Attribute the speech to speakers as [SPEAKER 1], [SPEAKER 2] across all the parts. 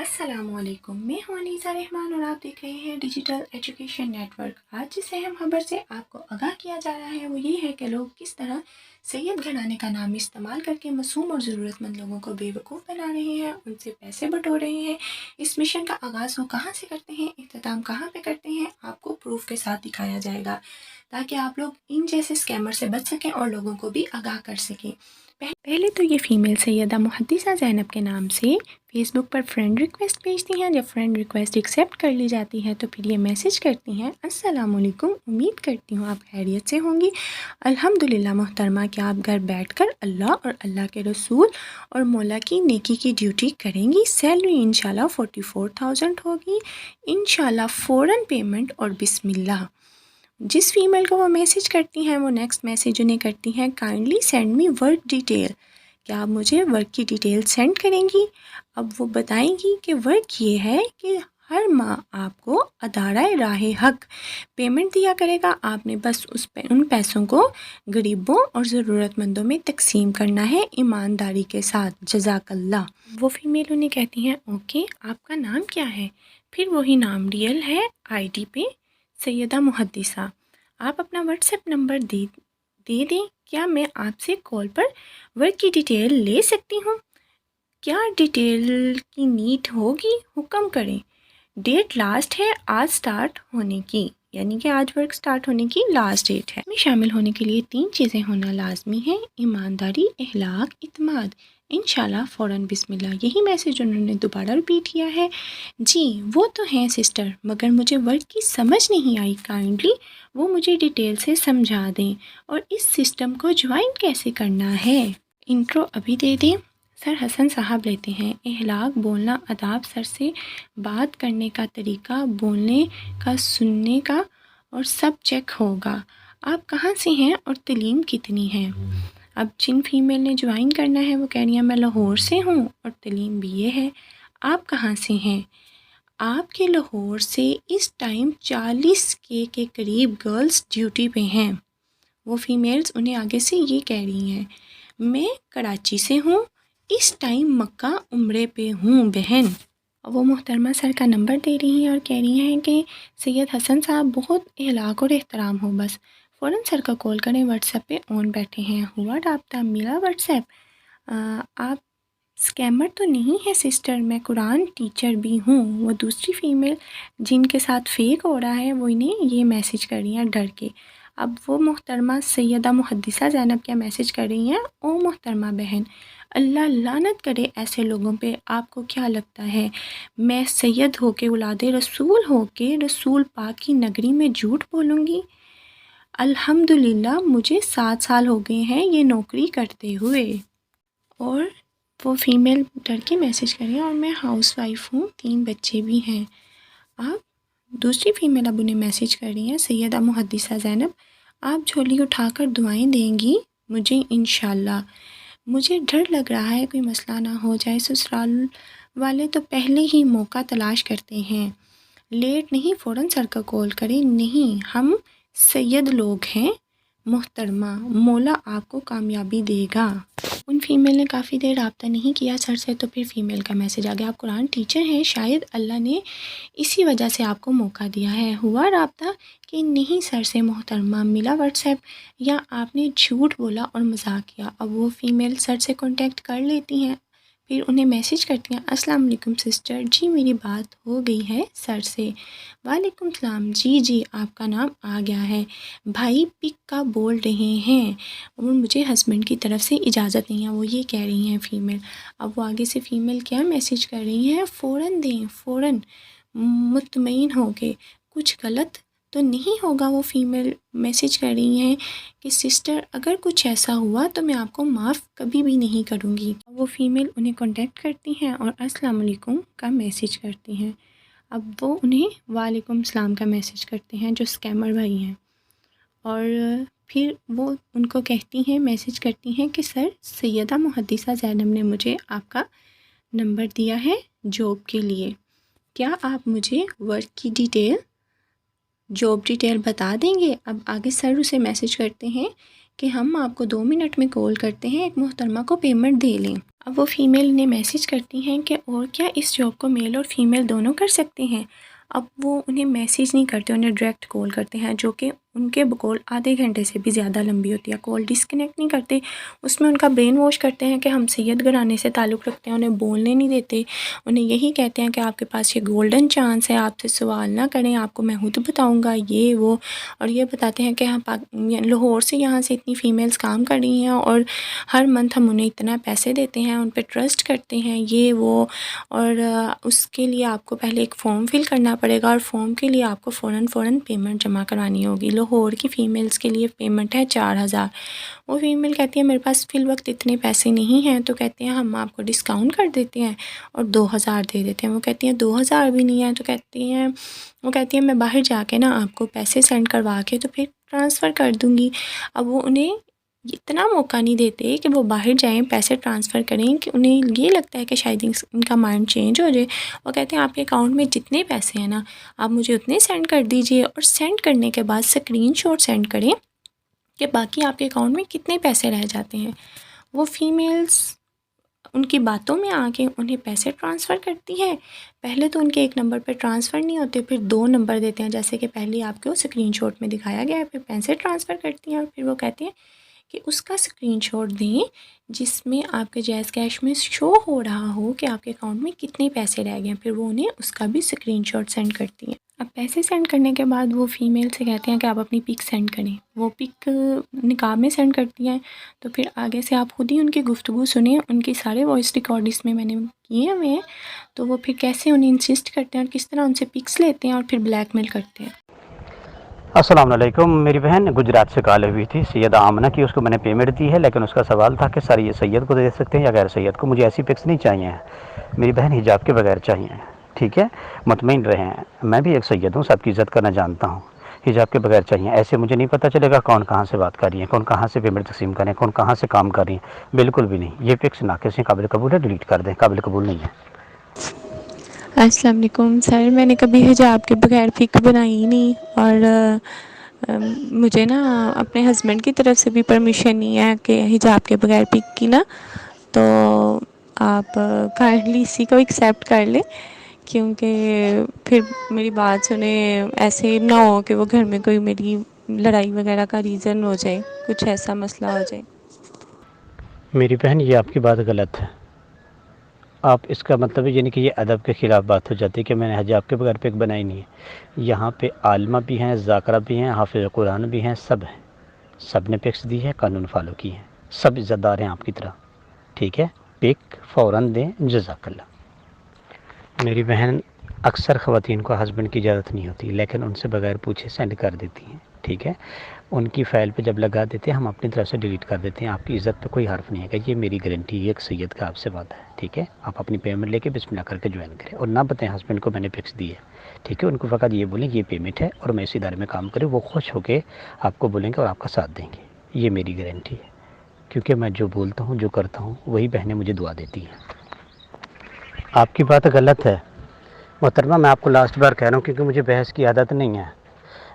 [SPEAKER 1] السلام علیکم، میں ہوں انیسہ رحمان اور آپ دیکھ رہے ہیں ڈیجیٹل ایجوکیشن نیٹ ورک۔ آج جس اہم خبر سے آپ کو آگاہ کیا جا رہا ہے وہ یہ ہے کہ لوگ کس طرح سید گھرانے کا نام استعمال کر کے معصوم اور ضرورت مند لوگوں کو بے وقوف بنا رہے ہیں، ان سے پیسے بٹور رہے ہیں۔ اس مشن کا آغاز وہ کہاں سے کرتے ہیں، اختتام کہاں پہ کرتے ہیں، آپ کو پروف کے ساتھ دکھایا جائے گا تاکہ آپ لوگ ان جیسے اسکیمر سے بچ سکیں اور لوگوں کو بھی آگاہ کر سکیں۔ پہلے تو یہ فیمیل سیدہ محدثہ زینب کے نام سے فیس بک پر فرینڈ ریکویسٹ بھیجتی ہیں۔ جب فرینڈ ریکویسٹ ایکسیپٹ کر لی جاتی ہے تو پھر یہ میسج کرتی ہیں، السلام علیکم، امید کرتی ہوں آپ خیریت سے ہوں گی۔ الحمدللہ محترمہ، کیا آپ گھر بیٹھ کر اللہ اور اللہ کے رسول اور مولا کی نیکی کی ڈیوٹی کریں گی؟ سیلری انشاءاللہ 44,000 ہوگی، انشاءاللہ فوراً پیمنٹ اور بسم اللہ۔ جس فیمیل کو وہ میسج کرتی ہیں وہ نیکسٹ میسج انہیں کرتی ہیں، kindly send me work detail, کیا آپ مجھے ورک کی ڈیٹیل سینڈ کریں گی؟ اب وہ بتائیں گی کہ ورک یہ ہے کہ ہر ماہ آپ کو ادارہ راہ حق پیمنٹ دیا کرے گا، آپ نے بس ان پیسوں کو غریبوں اور ضرورت مندوں میں تقسیم کرنا ہے ایمانداری کے ساتھ، جزاک اللہ۔ وہ فیمیل انہیں کہتی ہیں، اوکے، آپ کا نام کیا ہے؟ پھر وہی نام ریئل ہے آئی ڈی پہ سیدہ محدثہ۔ آپ اپنا واٹس ایپ نمبر دے دیں، کیا میں آپ سے کال پر ورک کی ڈیٹیل لے سکتی ہوں؟ کیا ڈیٹیل کی نیڈ ہوگی؟ حکم کریں۔ ڈیٹ لاسٹ ہے آج سٹارٹ ہونے کی، یعنی کہ آج ورک سٹارٹ ہونے کی لاسٹ ڈیٹ ہے۔ میں شامل ہونے کے لیے 3 چیزیں ہونا لازمی ہیں، ایمانداری، اخلاق، اعتماد، انشاءاللہ فوراً بسم اللہ۔ یہی میسج انہوں نے دوبارہ ریپیٹ کیا ہے۔ جی وہ تو ہیں سسٹر، مگر مجھے ورک کی سمجھ نہیں آئی، کائنڈلی وہ مجھے ڈیٹیل سے سمجھا دیں، اور اس سسٹم کو جوائن کیسے کرنا ہے؟ انٹرو ابھی دے دیں۔ سر حسن صاحب لیتے ہیں، اخلاق، بولنا، آداب، سر سے بات کرنے کا طریقہ، بولنے کا، سننے کا، اور سب چیک ہوگا۔ آپ کہاں سے ہیں اور تعلیم کتنی ہے؟ اب جن فیمیل نے جوائن کرنا ہے وہ کہہ رہی ہیں، میں لاہور سے ہوں اور تعلیم بھی یہ ہے۔ آپ کہاں سے ہیں؟ آپ کے لاہور سے اس ٹائم 40K کے قریب گرلز ڈیوٹی پہ ہیں۔ وہ فیمیلز انہیں آگے سے یہ کہہ رہی ہیں، میں کراچی سے ہوں، اس ٹائم مکہ عمرے پہ ہوں بہن۔ وہ محترمہ سر کا نمبر دے رہی ہیں اور کہہ رہی ہیں کہ سید حسن صاحب بہت اخلاق اور احترام ہو، بس فوراً سر کا کال کریں، واٹس ایپ پہ آن بیٹھے ہیں، ہوا رابطہ، ملا واٹس ایپ۔ آپ اسکیمر تو نہیں ہے سسٹر، میں قرآن ٹیچر بھی ہوں۔ وہ دوسری فیمیل جن کے ساتھ فیک ہو رہا ہے وہ انہیں یہ میسج کر رہی ہیں ڈر کے۔ اب وہ محترمہ سیدہ محدثہ زینب کیا میسج کر رہی ہیں، او محترمہ بہن، اللہ لعنت کرے ایسے لوگوں پہ، آپ کو کیا لگتا ہے میں سید ہو کے، اولاد رسول ہو کے، رسول پاک کی نگری میں جھوٹ بولوں گی؟ الحمدللہ مجھے 7 سال ہو گئے ہیں یہ نوکری کرتے ہوئے۔ اور وہ فیمیل ڈر کے میسج کر رہی ہیں، اور میں ہاؤس وائف ہوں، 3 بچے بھی ہیں۔ آپ دوسری فیمیل اب انہیں میسج کر رہی ہیں، سیدہ محدثہ زینب، آپ جھولی اٹھا کر دعائیں دیں گی مجھے انشاءاللہ؟ مجھے ڈر لگ رہا ہے کوئی مسئلہ نہ ہو جائے، سسرال والے تو پہلے ہی موقع تلاش کرتے ہیں، لیٹ نہیں، فوراً سر کا کال کریں۔ نہیں، ہم سید لوگ ہیں محترمہ، مولا آپ کو کامیابی دے گا۔ ان فیمیل نے کافی دیر رابطہ نہیں کیا سر سے، تو پھر فیمیل کا میسج آ گیا، آپ قرآن ٹیچر ہیں، شاید اللہ نے اسی وجہ سے آپ کو موقع دیا ہے۔ ہوا رابطہ کہ نہیں سر سے محترمہ، ملا واٹس ایپ، یا آپ نے جھوٹ بولا اور مذاق کیا؟ اب وہ فیمیل سر سے کانٹیکٹ کر لیتی ہیں، پھر انہیں میسج کرتی ہیں، السلام علیکم سسٹر، جی میری بات ہو گئی ہے سر سے۔ وعلیکم السلام، جی آپ کا نام آ گیا ہے، بھائی پک کا بول رہے ہیں، اور مجھے ہسبینڈ کی طرف سے اجازت نہیں ہے، وہ یہ کہہ رہی ہیں فیمیل۔ اب وہ آگے سے فیمیل کیا میسج کر رہی ہیں، فوراً دیں، فوراً، مطمئن ہو کے، کچھ غلط تو نہیں ہوگا۔ وہ فیمیل میسج کر رہی ہیں کہ سسٹر اگر کچھ ایسا ہوا تو میں آپ کو معاف کبھی بھی نہیں کروں گی۔ وہ فیمیل انہیں کانٹیکٹ کرتی ہیں اور السلام علیکم کا میسج کرتی ہیں۔ اب وہ انہیں وعلیکم السلام کا میسج کرتے ہیں جو اسکیمر بھائی ہیں، اور پھر وہ ان کو کہتی ہیں، میسج کرتی ہیں کہ سر سیدہ محدثہ زینب نے مجھے آپ کا نمبر دیا ہے جاب کے لیے، کیا آپ مجھے ورک کی ڈیٹیل، جاب ڈیٹیل بتا دیں گے؟ اب آگے سر اسے میسج کرتے ہیں کہ ہم آپ کو 2 منٹ میں کال کرتے ہیں، ایک محترمہ کو پیمنٹ دے لیں۔ اب وہ فیمیل انہیں میسیج کرتی ہیں کہ اور کیا اس جاب کو میل اور فیمیل دونوں کر سکتے ہیں. اب وہ انہیں میسیج نہیں کرتے، انہیں ڈائریکٹ کال کرتے ہیں، جو کہ ان کے کال آدھے گھنٹے سے بھی زیادہ لمبی ہوتی ہے. کال ڈسکنیکٹ نہیں کرتے، اس میں ان کا برین واش کرتے ہیں کہ ہم سید گھرانے سے تعلق رکھتے ہیں، انہیں بولنے نہیں دیتے. انہیں یہی کہتے ہیں کہ آپ کے پاس یہ گولڈن چانس ہے، آپ سے سوال نہ کریں، آپ کو میں خود بتاؤں گا یہ وہ. اور یہ بتاتے ہیں کہ ہم لاہور سے یہاں سے اتنی فیمیلز کام کر رہی ہیں اور ہر منتھ ہم انہیں اتنا پیسے دیتے ہیں، ان پہ ٹرسٹ کرتے ہیں یہ وہ. اور اس کے لیے آپ کو پہلے ایک فارم فل کرنا پڑے گا اور فارم کے لیے آپ کو فوراً پیمنٹ جمع کرانی ہوگی. لاہور کی فیمیلز کے لیے پیمنٹ ہے 4,000. وہ فیمیل کہتی ہے میرے پاس فی الوقت اتنے پیسے نہیں ہیں، تو کہتے ہیں ہم آپ کو ڈسکاؤنٹ کر دیتے ہیں اور 2,000 دے دیتے ہیں. وہ کہتی ہیں 2,000 بھی نہیں ہیں، تو وہ کہتی ہیں میں باہر جا کے نا آپ کو پیسے سینڈ کروا کے تو پھر ٹرانسفر کر دوں گی. اب وہ انہیں اتنا موقع نہیں دیتے کہ وہ باہر جائیں پیسے ٹرانسفر کریں، کہ انہیں یہ لگتا ہے کہ شاید ان کا مائنڈ چینج ہو جائے. وہ کہتے ہیں آپ کے اکاؤنٹ میں جتنے پیسے ہیں نا آپ مجھے اتنے سینڈ کر دیجئے، اور سینڈ کرنے کے بعد اسکرین شاٹ سینڈ کریں کہ باقی آپ کے اکاؤنٹ میں کتنے پیسے رہ جاتے ہیں. وہ فیمیلز ان کی باتوں میں آ کے انہیں پیسے ٹرانسفر کرتی ہے. پہلے تو ان کے ایک نمبر پہ ٹرانسفر نہیں ہوتے، پھر 2 نمبر دیتے ہیں جیسے کہ پہلے آپ کو اسکرین شاٹ میں دکھایا گیا ہے، پھر پیسے ٹرانسفر کرتی ہیں. اور پھر وہ کہتے ہیں کہ اس کا اسکرین شاٹ دیں جس میں آپ کے جائز کیش میں شو ہو رہا ہو کہ آپ کے اکاؤنٹ میں کتنے پیسے رہ گئے ہیں. پھر وہ انہیں اس کا بھی اسکرین شاٹ سینڈ کرتی ہیں. اب پیسے سینڈ کرنے کے بعد وہ فیمیل سے کہتے ہیں کہ آپ اپنی پک سینڈ کریں. وہ پک نقاب میں سینڈ کرتی ہیں. تو پھر آگے سے آپ خود ہی ان کی گفتگو سنیں، ان کی سارے وائس ریکارڈ اس میں نے کیے ہوئے ہیں. تو وہ پھر کیسے انہیں انسسٹ کرتے ہیں اور کس طرح ان سے پکس لیتے ہیں اور پھر بلیک میل کرتے ہیں.
[SPEAKER 2] السلام علیکم. میری بہن گجرات سے کال ہوئی تھی، سیدہ آمنہ کی. اس کو میں نے پیمنٹ دی ہے، لیکن اس کا سوال تھا کہ سر یہ سید کو دے سکتے ہیں یا غیر سید کو. مجھے ایسی پکس نہیں چاہیے، میری بہن حجاب کے بغیر چاہیے. ٹھیک ہے، مطمئن رہیں، میں بھی ایک سید ہوں، سب کی عزت کرنا جانتا ہوں. حجاب کے بغیر چاہیے. ایسے مجھے نہیں پتہ چلے گا کون کہاں سے بات کر رہی ہے، کون کہاں سے پیمنٹ تقسیم کریں، کون کہاں سے کام کر رہی ہیں. بالکل بھی نہیں. یہ پکس ناقص ہیں، قابل قبول ہے، ڈیلیٹ کر دیں، قابل قبول نہیں ہے.
[SPEAKER 3] السلام علیکم سر، میں نے کبھی حجاب کے بغیر پک بنائی ہی نہیں، اور مجھے نا اپنے ہسبینڈ کی طرف سے بھی پرمیشن نہیں ہے کہ حجاب کے بغیر پک کی نا. تو آپ کائنڈلی اسی کو ایکسیپٹ کر لیں، کیونکہ پھر میری بات سنیں ایسے نہ ہو کہ وہ گھر میں کوئی میری لڑائی وغیرہ کا ریزن ہو جائے، کچھ ایسا مسئلہ ہو جائے.
[SPEAKER 2] میری بہن یہ آپ کی بات غلط ہے. آپ اس کا مطلب ہے یعنی کہ یہ ادب کے خلاف بات ہو جاتی ہے کہ میں نے حجاب کے بغیر پک بنائی نہیں ہے. یہاں پہ عالمہ بھی ہیں، ذاکرہ بھی ہیں، حافظ قرآن بھی ہیں، سب ہیں. سب نے پکس دی ہے، قانون فالو کی ہیں، سب عزت دار ہیں آپ کی طرح. ٹھیک ہے، پک فوراً دیں. جزاک اللہ. میری بہن اکثر خواتین کو ہسبینڈ کی اجازت نہیں ہوتی، لیکن ان سے بغیر پوچھے سینڈ کر دیتی ہیں. ٹھیک ہے، ان کی فائل پہ جب لگا دیتے ہیں ہم اپنی طرف سے ڈیلیٹ کر دیتے ہیں. آپ کی عزت پہ کوئی حرف نہیں ہے کہ یہ میری گارنٹی، یہ ایک سید کا آپ سے وعدہ ہے. ٹھیک ہے، آپ اپنی پیمنٹ لے کے بسم اللہ کر کے جوائن کریں، اور نہ بتائیں ہسبینڈ کو میں نے پکس دی ہے. ٹھیک ہے، ان کو فقط یہ بولیں یہ پیمنٹ ہے اور میں اس ادارے میں کام کروں. وہ خوش ہو کے آپ کو بولیں گے اور آپ کا ساتھ دیں گے. یہ میری گارنٹی ہے، کیونکہ میں جو بولتا ہوں، جو کرتا ہوں، وہی بہنیں مجھے دعا دیتی ہیں. آپ کی بات غلط ہے محترمہ. میں آپ کو لاسٹ بار کہہ رہا ہوں، کیونکہ مجھے بحث کی عادت نہیں ہے.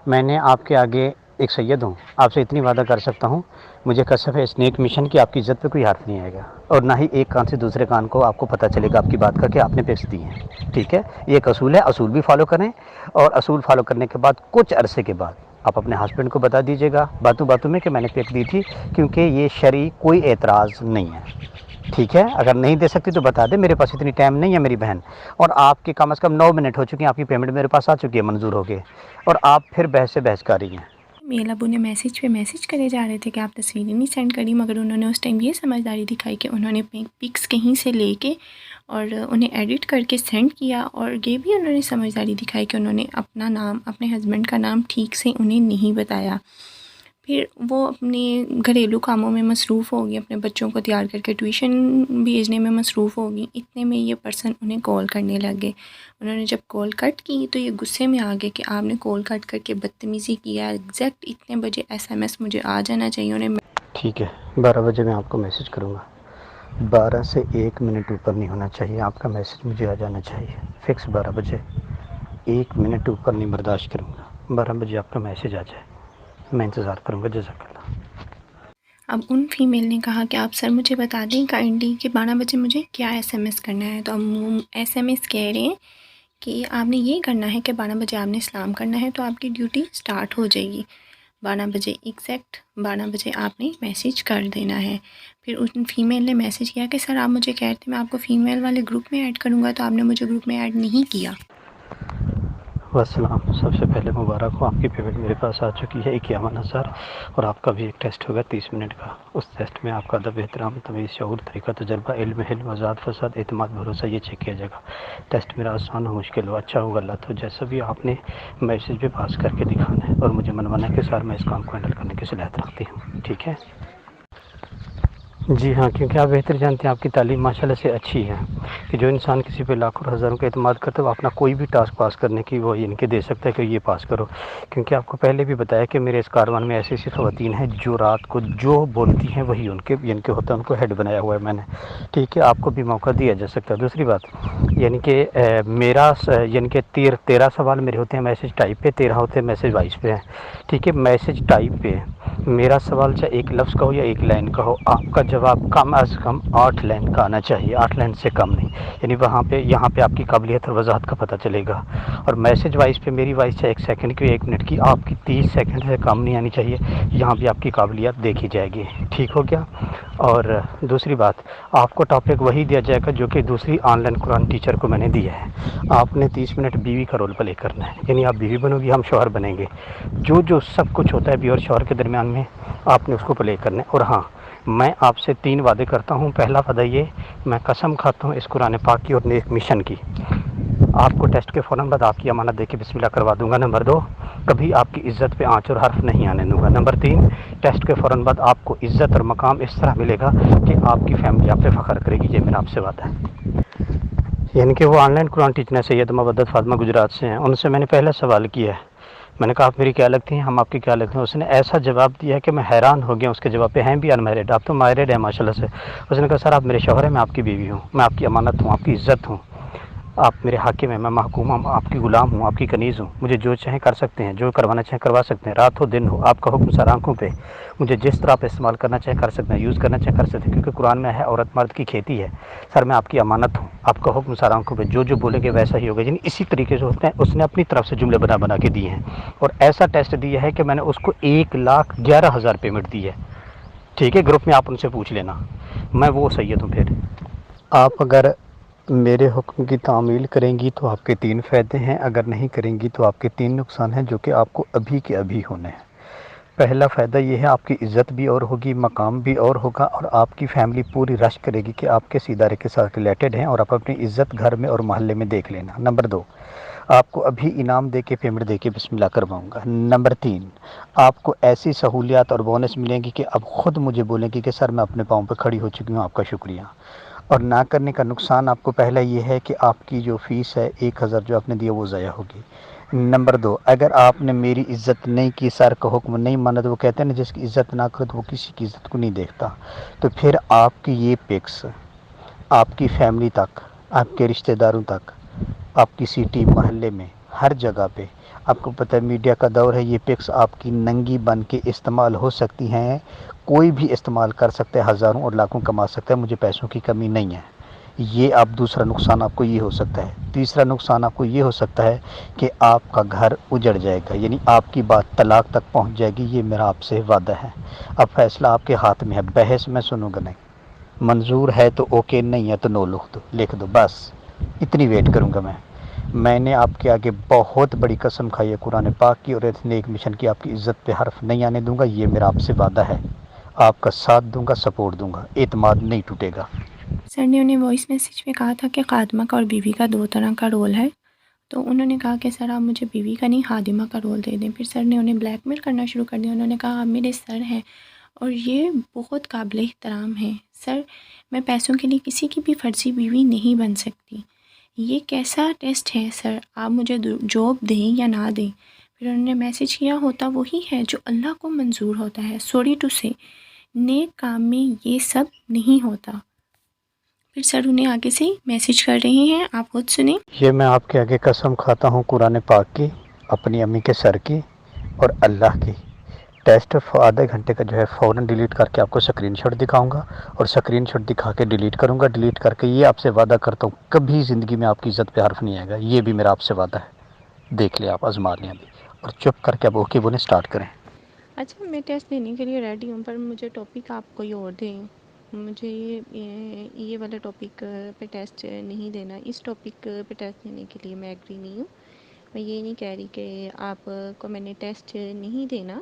[SPEAKER 2] میں نے آپ کے آگے ایک سید ہوں، آپ سے اتنی وعدہ کر سکتا ہوں، مجھے قسم ہے اس نیک مشن کی، آپ کی عزت پہ کوئی حرف نہیں آئے گا، اور نہ ہی ایک کان سے دوسرے کان کو آپ کو پتہ چلے گا آپ کی بات کا کہ آپ نے پکس دی ہیں. ٹھیک ہے، یہ ایک اصول ہے، اصول بھی فالو کریں. اور اصول فالو کرنے کے بعد کچھ عرصے کے بعد آپ اپنے ہسبینڈ کو بتا دیجیے گا باتوں باتوں میں کہ میں نے پک دی تھی، کیونکہ یہ شرعی کوئی اعتراض نہیں ہے. ٹھیک ہے، اگر نہیں دے سکتی تو بتا دیں، میرے پاس اتنی ٹائم نہیں ہے میری بہن. اور آپ کی کم از کم 9 منٹ ہو چکی ہیں، آپ کی پیمنٹ میرے پاس آ چکی ہے منظور ہو کے، اور آپ پھر بحث سے بحث کر رہی ہیں.
[SPEAKER 1] میل ابو نے میسیج پہ میسیج کرے جا رہے تھے کہ آپ تصویریں نہیں سینڈ کری، مگر انہوں نے اس ٹائم یہ سمجھداری دکھائی کہ انہوں نے اپنی پکس کہیں سے لے کے اور انہیں ایڈٹ کر کے سینڈ کیا. اور یہ بھی انہوں نے سمجھداری دکھائی کہ انہوں نے اپنا نام، اپنے ہسبینڈ کا نام ٹھیک سے انہیں نہیں بتایا. پھر وہ اپنے گھریلو کاموں میں مصروف ہوگی، اپنے بچوں کو تیار کر کے ٹیوشن بھیجنے میں مصروف ہوگی. اتنے میں یہ پرسن انہیں کال کرنے لگے. انہوں نے جب کال کٹ کی تو یہ غصے میں آ گئے کہ آپ نے کال کٹ کر کے بدتمیزی کیا، ایگزیکٹ اتنے بجے SMS مجھے آ جانا چاہیے. انہیں
[SPEAKER 2] ٹھیک ہے، 12 بجے میں آپ کو میسج کروں گا. 12 سے 1 منٹ اوپر نہیں ہونا چاہیے، آپ کا میسج مجھے آ جانا چاہیے. فکس 12 بجے، 1 منٹ اوپر نہیں برداشت کروں گا. 12 بجے آپ کا میسج آ جائے، میں انتظار کروں گا. جزاک اللہ.
[SPEAKER 1] اب ان فیمیل نے کہا کہ آپ سر مجھے بتا دیں کائنڈلی کہ 12 بجے مجھے کیا ایس ایم ایس کرنا ہے. تو اب وہ ایس ایم ایس کہہ رہے ہیں کہ آپ نے یہ کرنا ہے کہ 12 بجے آپ نے اسلام کرنا ہے تو آپ کی ڈیوٹی سٹارٹ ہو جائے گی. 12 بجے ایگزیکٹ 12 بجے آپ نے میسیج کر دینا ہے. پھر ان فیمیل نے میسیج کیا کہ سر آپ مجھے کہہ رہے تھے میں آپ کو فیمیل والے گروپ میں ایڈ کروں گا تو آپ نے مجھے گروپ میں ایڈ نہیں کیا.
[SPEAKER 2] والسلام. سب سے پہلے مبارک ہو، آپ کی پیمنٹ میرے پاس آ چکی ہے 51,000، اور آپ کا بھی ایک ٹیسٹ ہوگا 30 منٹ کا. اس ٹیسٹ میں آپ کا ادب، احترام، تمیز، شعور، طریقہ، تجربہ، علم، وضاحت، فساد، اعتماد، بھروسہ یہ چیک کیا جائے گا. ٹیسٹ میرا آسان ہو، مشکل ہو، اچھا ہو، غلط ہو، جیسا بھی آپ نے میسیج پہ پاس کر کے دکھانا ہے، اور مجھے منوانا ہے کہ سر میں اس کام کو ہینڈل کرنے کی صلاحیت رکھتی ہوں. ٹھیک ہے؟ جی ہاں، کیونکہ آپ بہتر جانتے ہیں آپ کی تعلیم ماشاءاللہ سے اچھی ہے کہ جو انسان کسی پہ لاکھوں اور ہزاروں کا اعتماد کرتا ہے وہ اپنا کوئی بھی ٹاسک پاس کرنے کی وہ ان کے دے سکتا ہے کہ یہ پاس کرو. کیونکہ آپ کو پہلے بھی بتایا کہ میرے اس کاروان میں ایسی ایسی خواتین ہیں جو رات کو جو بولتی ہیں وہی ان کے ہوتا ہے، ان کو ہیڈ بنایا ہوا ہے میں نے. ٹھیک ہے، آپ کو بھی موقع دیا جا سکتا ہے. دوسری بات یعنی کہ میرا یعنی کہ 13 سوال میرے ہوتے ہیں میسیج ٹائپ پہ، 13 ہوتے ہیں میسیج وائس پہ ہیں. ٹھیک ہے، میسیج ٹائپ پہ میرا سوال چاہے ایک لفظ کا ہو یا ایک لائن کا ہو، آپ کا جواب کم از کم 8 لائن کا آنا چاہیے، 8 لائن سے کم نہیں. یعنی یہاں پہ آپ کی قابلیت اور وضاحت کا پتہ چلے گا. اور میسیج وائس پہ میری وائس چاہے 1 سیکنڈ کی 1 منٹ کی، آپ کی 30 سیکنڈ سے کم نہیں آنی چاہیے. یہاں بھی آپ کی قابلیت دیکھی جائے گی. ٹھیک ہو گیا؟ اور دوسری بات، آپ کو ٹاپک وہی دیا جائے گا جو کہ دوسری آن لائن قرآن ٹیچر کو میں نے دیا ہے. آپ نے 30 منٹ بیوی کا رول پلے کرنا ہے، یعنی آپ بیوی بنو گی، ہم شوہر بنیں گے. جو سب کچھ ہوتا ہے بیوی اور شوہر کے درمیان میں آپ نے اس کو پلے کرنا ہے. اور ہاں، میں آپ سے 3 وعدے کرتا ہوں. پہلا وعدہ یہ، میں قسم کھاتا ہوں اس قرآن پاک کی اور نیک مشن کی، آپ کو ٹیسٹ کے فوراً بعد آپ کی امانت دے کے بسم اللہ کروا دوں گا. نمبر 2، کبھی آپ کی عزت پہ آنچ اور حرف نہیں آنے دوں گا. نمبر 3، ٹیسٹ کے فوراً بعد آپ کو عزت اور مقام اس طرح ملے گا کہ آپ کی فیملی آپ پہ فخر کرے گی. یہ میرا آپ سے وعدہ ہے. یعنی کہ وہ آن لائن قرآن ٹیچر سید مودت فاطمہ گجرات سے ہیں. ان سے میں نے پہلا سوال کیا ہے، میں نے کہا آپ میری کیا لگتی ہیں، ہم آپ کی کیا لگتے ہیں. اس نے ایسا جواب دیا کہ میں حیران ہو گیا اس کے جواب پہ. ہیں بھی انمیرڈ، آپ تو میرڈ ہیں ماشاءاللہ سے. اس نے کہا سر آپ میرے شوہر ہیں، میں آپ کی بیوی ہوں، میں آپ کی امانت ہوں، آپ کی عزت ہوں، آپ میرے حاکم ہیں، میں محکوم ہوں، آپ کی غلام ہوں، آپ کی کنیز ہوں. مجھے جو چاہیں کر سکتے ہیں، جو کروانا چاہیں کروا سکتے ہیں، رات ہو دن ہو، آپ کا حکم سر آنکھوں پہ. مجھے جس طرح آپ استعمال کرنا چاہیں کر سکتے ہیں، یوز کرنا چاہیں کر سکتے ہیں. کیونکہ قرآن میں ہے عورت مرد کی کھیتی ہے. سر میں آپ کی امانت ہوں، آپ کا حکم سر آنکھوں پہ، جو بولیں گے ویسا ہی ہوگا. یعنی اسی طریقے سے ہوتے ہیں. اس نے اپنی طرف سے جملے بنا کے دیے ہیں، اور ایسا ٹیسٹ دیا ہے کہ میں نے اس کو 1,11,000 پیمنٹ دی ہے. ٹھیک ہے، گروپ میں آپ ان سے پوچھ لینا، میں وہ سید ہوں. پھر آپ اگر میرے حکم کی تعمیل کریں گی تو آپ کے 3 فائدے ہیں، اگر نہیں کریں گی تو آپ کے 3 نقصان ہیں، جو کہ آپ کو ابھی کے ابھی ہونے ہیں. پہلا فائدہ یہ ہے، آپ کی عزت بھی اور ہوگی، مقام بھی اور ہوگا، اور آپ کی فیملی پوری رش کرے گی کہ آپ کس ادارے کے ساتھ ریلیٹڈ ہیں، اور آپ اپنی عزت گھر میں اور محلے میں دیکھ لینا. نمبر 2، آپ کو ابھی انعام دے کے پیمنٹ دے کے بسم اللہ کرواؤں گا. نمبر 3، آپ کو ایسی سہولیات اور بونس ملیں گی کہ اب خود مجھے بولیں گی کہ سر میں اپنے پاؤں پہ کھڑی ہو چکی ہوں، آپ کا شکریہ. اور نہ کرنے کا نقصان آپ کو پہلا یہ ہے کہ آپ کی جو فیس ہے 1,000 جو آپ نے دیا وہ ضائع ہوگی. نمبر 2، اگر آپ نے میری عزت نہیں کی، سر کا حکم نہیں مانا، تو وہ کہتے ہیں نا جس کی عزت نہ کرو تو وہ کسی کی عزت کو نہیں دیکھتا. تو پھر آپ کی یہ پکس آپ کی فیملی تک، آپ کے رشتہ داروں تک، آپ کی سٹی محلے میں ہر جگہ پہ، آپ کو پتہ ہے میڈیا کا دور ہے، یہ پکس آپ کی ننگی بن کے استعمال ہو سکتی ہیں. کوئی بھی استعمال کر سکتا ہے، ہزاروں اور لاکھوں کما سکتا ہے. مجھے پیسوں کی کمی نہیں ہے. یہ اب دوسرا نقصان آپ کو یہ ہو سکتا ہے. تیسرا نقصان آپ کو یہ ہو سکتا ہے کہ آپ کا گھر اجڑ جائے گا، یعنی آپ کی بات طلاق تک پہنچ جائے گی. یہ میرا آپ سے وعدہ ہے. اب فیصلہ آپ کے ہاتھ میں ہے. بحث میں سنوں گا نہیں، منظور ہے تو اوکے، نہیں ہے تو نو لکھ دو بس. اتنی ویٹ کروں گا میں نے آپ کے آگے بہت بڑی قسم کھائی ہے قرآن پاک کی اور نیک مشن کی. آپ کی عزت پہ حرف نہیں آنے دوں گا. یہ میرا آپ سے وعدہ ہے. آپ کا ساتھ دوں گا، سپورٹ دوں گا، اعتماد نہیں ٹوٹے گا.
[SPEAKER 1] سر نے انہیں وائس میسیج میں کہا تھا کہ خادمہ کا اور بیوی کا 2 طرح کا رول ہے. تو انہوں نے کہا کہ سر آپ مجھے بیوی کا نہیں خادمہ کا رول دے دیں. پھر سر نے انہیں بلیک میل کرنا شروع کر دیا. انہوں نے کہا آپ میرے سر ہیں اور یہ بہت قابل احترام ہے. سر میں پیسوں کے لیے کسی کی بھی فرضی بیوی نہیں بن سکتی. یہ کیسا ٹیسٹ ہے سر؟ آپ مجھے جاب دیں یا نہ دیں. پھر انہوں نے میسیج کیا ہوتا وہی ہے جو اللہ کو منظور ہوتا ہے. سوری ٹو سے نیک کام میں یہ سب نہیں ہوتا. پھر سر انہیں آگے سے میسیج کر رہے ہیں، آپ خود سنیں.
[SPEAKER 2] یہ میں آپ کے آگے قسم کھاتا ہوں قرآن پاک کی، اپنی امی کے سر کی اور اللہ کی، ٹیسٹ آدھے گھنٹے کا جو ہے فوراً ڈیلیٹ کر کے آپ کو اسکرین شاٹ دکھاؤں گا، اور اسکرین شاٹ دکھا کے ڈیلیٹ کروں گا. ڈیلیٹ کر کے یہ آپ سے وعدہ کرتا ہوں کبھی زندگی میں آپ کی عزت پہ حرف نہیں آئے گا. یہ بھی میرا آپ سے وعدہ ہے. دیکھ لیں آپ، آزما لیں ابھی، اور چپ کر کے اب اوکے بولیں، اسٹارٹ کریں.
[SPEAKER 3] اچھا میں ٹیسٹ دینے کے لیے ریڈی ہوں، پر مجھے ٹاپک آپ کوئی اور دیں. مجھے یہ والا ٹاپک پہ ٹیسٹ نہیں دینا. اس ٹاپک پہ ٹیسٹ دینے کے لیے میں ایگری نہیں ہوں. میں یہ نہیں کہہ رہی کہ آپ کو میں نے ٹیسٹ نہیں دینا.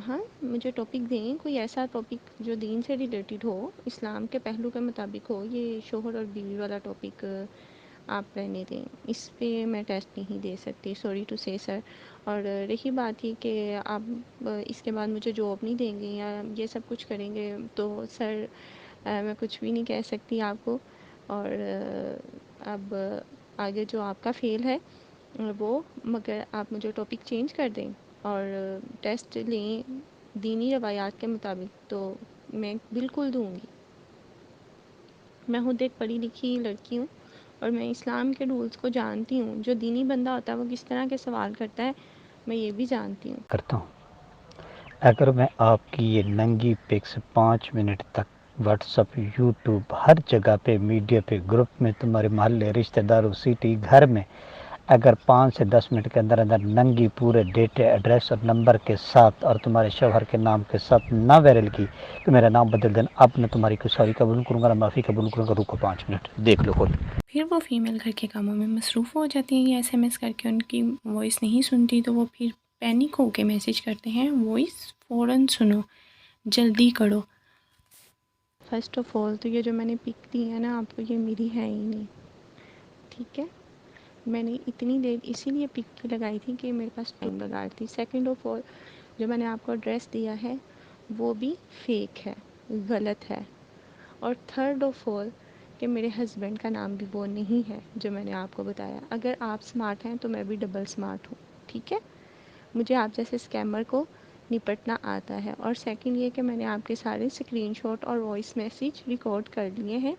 [SPEAKER 3] ہاں مجھے ٹاپک دیں، کوئی ایسا ٹاپک جو دین سے ریلیٹڈ ہو، اسلام کے پہلو کے مطابق ہو. یہ شوہر اور بیوی والا ٹاپک آپ رہنے دیں، اس پہ میں ٹیسٹ نہیں دے سکتی. سوری ٹو سے سر. اور رہی بات ہی کہ آپ اس کے بعد مجھے جاب نہیں دیں گے یا یہ سب کچھ کریں گے، تو سر میں کچھ بھی نہیں کہہ سکتی آپ کو. اور اب آگے جو آپ کا فیل ہے وہ، مگر آپ مجھے ٹاپک چینج کر دیں اور ٹیسٹ لیں دینی روایات کے مطابق، تو میں بالکل دوں گی. میں خود ایک پڑھی لکھی لڑکی ہوں اور میں اسلام کے رولز کو جانتی ہوں. جو دینی بندہ ہوتا ہے وہ کس طرح کے سوال کرتا ہے میں یہ بھی جانتی ہوں.
[SPEAKER 2] کرتا ہوں. اگر میں آپ کی یہ ننگی پکس 5 منٹ تک واٹس اپ، یوٹیوب، ہر جگہ پہ، میڈیا پہ، گروپ میں، تمہارے محلے، رشتہ داروں، سٹی، گھر میں، اگر 5 سے 10 منٹ کے اندر اندر ننگی پورے ڈیٹے، ایڈریس اور نمبر کے ساتھ اور تمہارے شوہر کے نام کے ساتھ نہ وائرل کی تو میرا نام بدل دینا. اب میں تمہاری کوئی سوری قبول کروں گا، نہ معافی قبول کروں گا. رکو 5 منٹ، دیکھ لو خود.
[SPEAKER 1] پھر وہ فیمیل گھر کے کاموں میں مصروف ہو جاتی ہیں، یا ایس ایم ایس کر کے ان کی وائس نہیں سنتی تو وہ پھر پینک ہو کے میسیج کرتے ہیں، وائس فوراً سنو، جلدی کرو.
[SPEAKER 3] فرسٹ آف آل تو یہ جو میں نے پک دی ہے نا آپ کو، یہ میری ہے ہی نہیں، ٹھیک ہے. میں نے اتنی دیر اسی لیے پک لگائی تھی کہ میرے پاس ٹائم بگاڑتی. سیکنڈ آف آل جو میں نے آپ کو ایڈریس دیا ہے وہ بھی فیک ہے، غلط ہے. اور تھرڈ آف آل کہ میرے ہسبینڈ کا نام بھی وہ نہیں ہے جو میں نے آپ کو بتایا. اگر آپ سمارٹ ہیں تو میں بھی ڈبل سمارٹ ہوں، ٹھیک ہے. مجھے آپ جیسے اسکیمر کو نپٹنا آتا ہے. اور سیکنڈ یہ کہ میں نے آپ کے سارے اسکرین شاٹ اور وائس میسیج ریکارڈ کر لیے ہیں،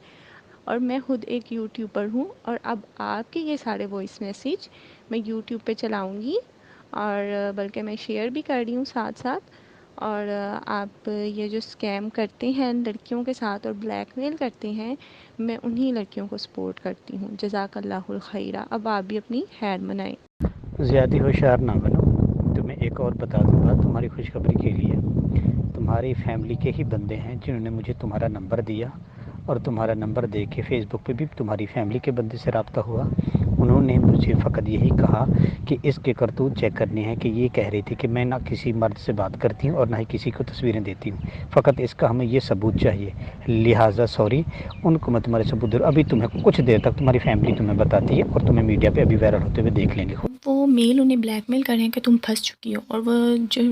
[SPEAKER 3] اور میں خود ایک یوٹیوبر ہوں. اور اب آپ کے یہ سارے وائس میسیج میں یوٹیوب پہ چلاؤں گی، اور بلکہ میں شیئر بھی کر رہی ہوں ساتھ ساتھ. اور آپ یہ جو اسکیم کرتے ہیں لڑکیوں کے ساتھ اور بلیک میل کرتے ہیں، میں انہی لڑکیوں کو سپورٹ کرتی ہوں. جزاک اللہ الخیرہ. اب آپ بھی اپنی خیر منائیں.
[SPEAKER 2] زیادہ ہوشیار نہ بنو. تمہیں ایک اور بتا دوں گا تمہاری خوشخبری کے لیے. تمہاری فیملی کے ہی بندے ہیں جنہوں نے مجھے تمہارا نمبر دیا، اور تمہارا نمبر دے کے فیس بک پہ بھی تمہاری فیملی کے بندے سے رابطہ ہوا. انہوں نے مجھے فقط یہی کہا کہ اس کے کرتوت چیک کرنی ہے، کہ یہ کہہ رہی تھی کہ میں نہ کسی مرد سے بات کرتی ہوں اور نہ ہی کسی کو تصویریں دیتی ہوں. فقط اس کا ہمیں یہ ثبوت چاہیے. لہٰذا سوری، ان کو میں تمہارے ثبوت دوں. ابھی تمہیں کچھ دیر تک تمہاری فیملی تمہیں بتاتی ہے، اور تمہیں میڈیا پہ ابھی وائرل ہوتے ہوئے دیکھ لیں گے.
[SPEAKER 1] وہ میل انہیں بلیک میل کر رہے ہیں کہ تم پھنس چکی ہو، اور وہ جو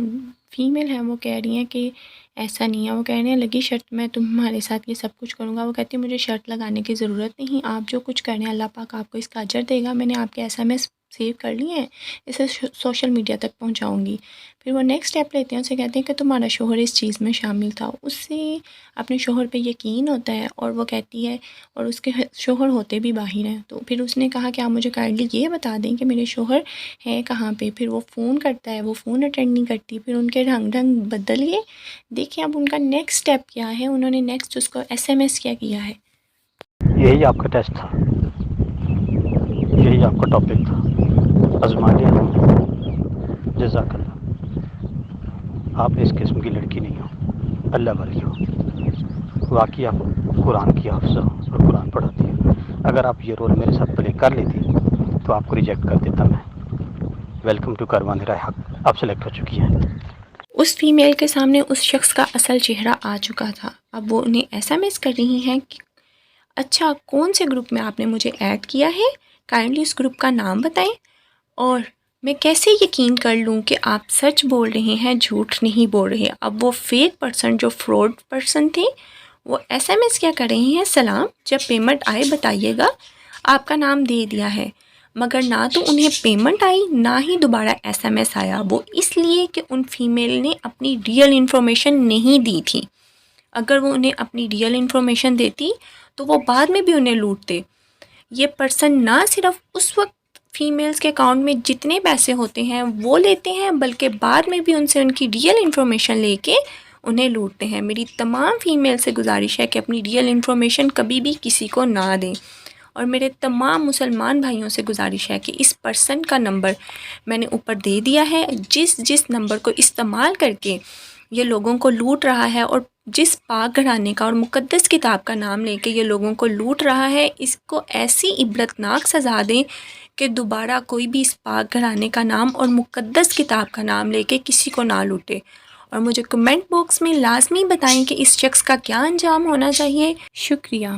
[SPEAKER 1] فیمیل ہیں وہ کہہ رہی ہیں کہ ایسا نہیں ہے. وہ کہہ رہے ہیں لگی شرط میں تمہارے ساتھ یہ سب کچھ کروں گا. وہ کہتی ہے مجھے شرط لگانے کی ضرورت نہیں، آپ جو کچھ کریں اللہ پاک آپ کو اس کا اجر دے گا. میں نے آپ کے ایس ایم ایس سیو کر لیے ہیں، اسے سوشل میڈیا تک پہنچاؤں گی. پھر وہ نیکسٹ اسٹیپ لیتے ہیں، اسے کہتے ہیں کہ تمہارا شوہر اس چیز میں شامل تھا. اس سے اپنے شوہر پہ یقین ہوتا ہے، اور وہ کہتی ہے، اور اس کے شوہر ہوتے بھی باہر ہیں. تو پھر اس نے کہا کہ آپ مجھے کائنڈلی یہ بتا دیں کہ میرے شوہر ہیں کہاں پہ. پھر وہ فون کرتا ہے، وہ فون اٹینڈ نہیں کرتی. پھر ان کے ڈھنگ بدل گئے. دیکھیں اب ان کا نیکسٹ اسٹیپ کیا ہے. انہوں نے نیکسٹ اس کو ایس ایم ایس کیا ہے.
[SPEAKER 2] یہی آپ کا ٹیسٹ تھا، یہی آپ کا ٹاپک تھا. آزما لیا. جزاک اللہ. آپ اس قسم کی لڑکی نہیں ہو، اللہ والی ہو. واقعی آپ قرآن کی حافظہ ہو اور قرآن پڑھاتی ہو. اگر آپ یہ رول میرے ساتھ پلے کر لیتی تو آپ کو ریجیکٹ کر دیتا میں. ویلکم ٹو کاروان رائے حق. آپ سلیکٹ ہو چکی ہیں.
[SPEAKER 1] اس فیمیل کے سامنے اس شخص کا اصل چہرہ آ چکا تھا. اب وہ انہیں ایس ایم ایس کر رہی ہیں کہ اچھا کون سے گروپ میں آپ نے مجھے ایڈ کیا ہے، کائنڈلی اس گروپ کا نام بتائیں، اور میں کیسے یقین کر لوں کہ آپ سچ بول رہے ہیں، جھوٹ نہیں بول رہے. اب وہ فیک پرسن جو فراڈ پرسن تھے وہ ایس ایم ایس کیا کر رہے ہیں، سلام جب پیمنٹ آئے بتائیے گا. آپ کا نام دے دیا ہے، مگر نہ تو انہیں پیمنٹ آئی نہ ہی دوبارہ ایس ایم ایس آیا. وہ اس لیے کہ ان فیمیل نے اپنی ریئل انفارمیشن نہیں دی تھی. اگر وہ انہیں اپنی ریئل انفارمیشن دیتی تو وہ بعد میں بھی انہیں لوٹتے. یہ پرسن نہ صرف اس وقت فیمیلز کے اکاؤنٹ میں جتنے پیسے ہوتے ہیں وہ لیتے ہیں، بلکہ بعد میں بھی ان سے ان کی ریئل انفارمیشن لے کے انہیں لوٹتے ہیں۔ میری تمام فیمیل سے گزارش ہے کہ اپنی ریئل انفارمیشن کبھی بھی کسی کو نہ دیں، اور میرے تمام مسلمان بھائیوں سے گزارش ہے کہ اس پرسن کا نمبر میں نے اوپر دے دیا ہے، جس نمبر کو استعمال کر کے یہ لوگوں کو لوٹ رہا ہے، اور جس پاک گھرانے کا اور مقدس کتاب کا نام لے کے یہ لوگوں کو لوٹ رہا ہے، اس کو ایسی عبرتناک سزا دیں کہ دوبارہ کوئی بھی اس پاک گھرانے کا نام اور مقدس کتاب کا نام لے کے کسی کو نہ لوٹے۔ اور مجھے کمنٹ باکس میں لازمی بتائیں کہ اس شخص کا کیا انجام ہونا چاہیے۔ شکریہ۔